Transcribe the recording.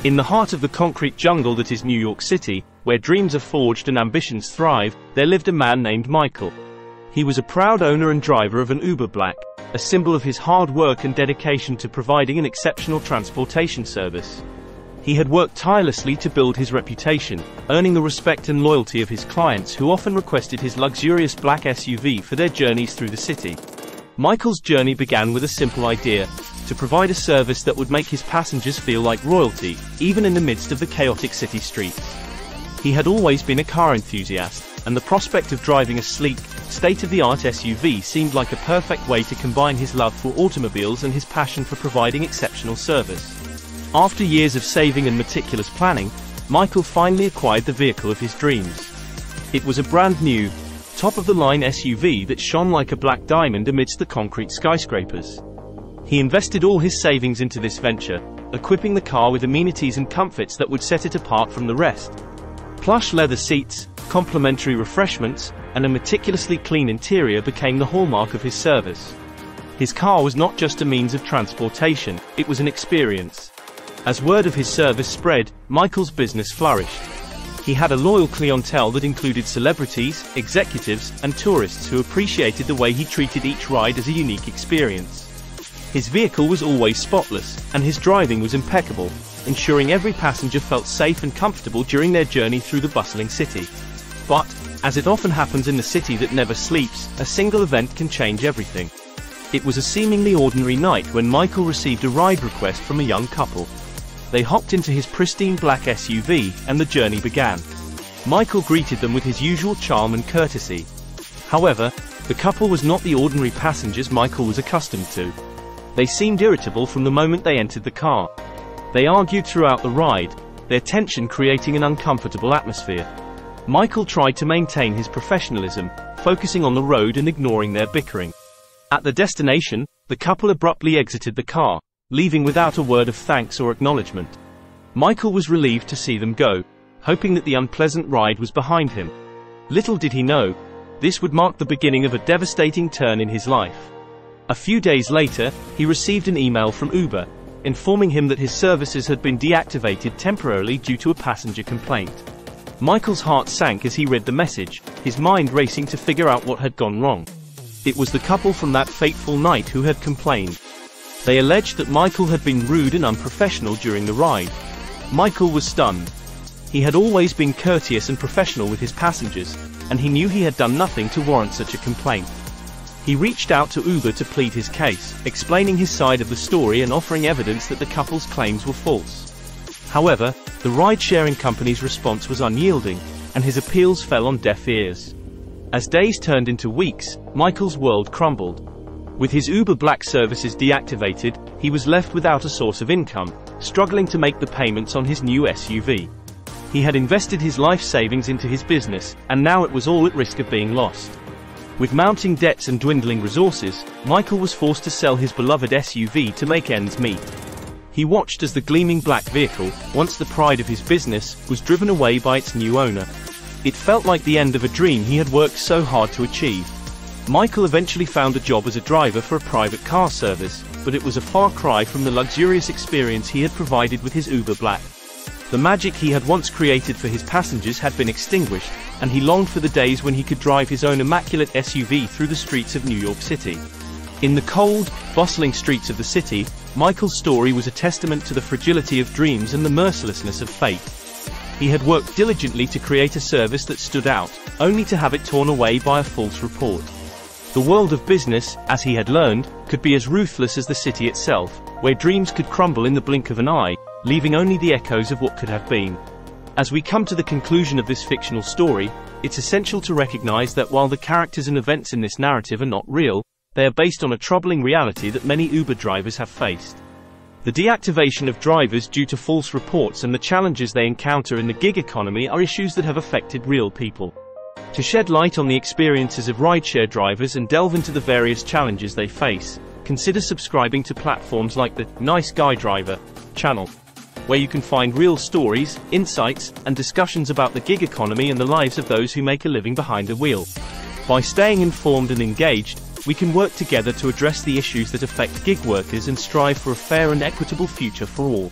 In the heart of the concrete jungle that is New York City, where dreams are forged and ambitions thrive, there lived a man named Michael. He was a proud owner and driver of an Uber Black, a symbol of his hard work and dedication to providing an exceptional transportation service. He had worked tirelessly to build his reputation, earning the respect and loyalty of his clients who often requested his luxurious black SUV for their journeys through the city. Michael's journey began with a simple idea: to provide a service that would make his passengers feel like royalty, even in the midst of the chaotic city streets. He had always been a car enthusiast, and the prospect of driving a sleek, state-of-the-art SUV seemed like a perfect way to combine his love for automobiles and his passion for providing exceptional service. After years of saving and meticulous planning, Michael finally acquired the vehicle of his dreams. It was a brand new, top-of-the-line SUV that shone like a black diamond amidst the concrete skyscrapers. He invested all his savings into this venture, equipping the car with amenities and comforts that would set it apart from the rest. Plush leather seats, complimentary refreshments, and a meticulously clean interior became the hallmark of his service. His car was not just a means of transportation, it was an experience. As word of his service spread, Michael's business flourished. He had a loyal clientele that included celebrities, executives, and tourists who appreciated the way he treated each ride as a unique experience. His vehicle was always spotless, and his driving was impeccable, ensuring every passenger felt safe and comfortable during their journey through the bustling city. But, as it often happens in the city that never sleeps, a single event can change everything. It was a seemingly ordinary night when Michael received a ride request from a young couple. They hopped into his pristine black SUV, and the journey began. Michael greeted them with his usual charm and courtesy. However, the couple was not the ordinary passengers Michael was accustomed to. They seemed irritable from the moment they entered the car. They argued throughout the ride, their tension creating an uncomfortable atmosphere. Michael tried to maintain his professionalism, focusing on the road and ignoring their bickering. At the destination, the couple abruptly exited the car, leaving without a word of thanks or acknowledgement. Michael was relieved to see them go, hoping that the unpleasant ride was behind him. Little did he know, this would mark the beginning of a devastating turn in his life. A few days later, he received an email from Uber, informing him that his services had been deactivated temporarily due to a passenger complaint. Michael's heart sank as he read the message, his mind racing to figure out what had gone wrong. It was the couple from that fateful night who had complained. They alleged that Michael had been rude and unprofessional during the ride. Michael was stunned. He had always been courteous and professional with his passengers, and he knew he had done nothing to warrant such a complaint. He reached out to Uber to plead his case, explaining his side of the story and offering evidence that the couple's claims were false. However, the ride-sharing company's response was unyielding, and his appeals fell on deaf ears. As days turned into weeks, Michael's world crumbled. With his Uber Black services deactivated, he was left without a source of income, struggling to make the payments on his new SUV. He had invested his life savings into his business, and now it was all at risk of being lost. With mounting debts and dwindling resources, Michael was forced to sell his beloved SUV to make ends meet. He watched as the gleaming black vehicle, once the pride of his business, was driven away by its new owner. It felt like the end of a dream he had worked so hard to achieve. Michael eventually found a job as a driver for a private car service, but it was a far cry from the luxurious experience he had provided with his Uber Black. The magic he had once created for his passengers had been extinguished, and he longed for the days when he could drive his own immaculate SUV through the streets of New York City. In the cold, bustling streets of the city, Michael's story was a testament to the fragility of dreams and the mercilessness of fate. He had worked diligently to create a service that stood out, only to have it torn away by a false report. The world of business, as he had learned, could be as ruthless as the city itself, where dreams could crumble in the blink of an eye, leaving only the echoes of what could have been. As we come to the conclusion of this fictional story, it's essential to recognize that while the characters and events in this narrative are not real, they are based on a troubling reality that many Uber drivers have faced. The deactivation of drivers due to false reports and the challenges they encounter in the gig economy are issues that have affected real people. To shed light on the experiences of rideshare drivers and delve into the various challenges they face, consider subscribing to platforms like the Nice Guy Driver channel, where you can find real stories, insights, and discussions about the gig economy and the lives of those who make a living behind a wheel. By staying informed and engaged, we can work together to address the issues that affect gig workers and strive for a fair and equitable future for all.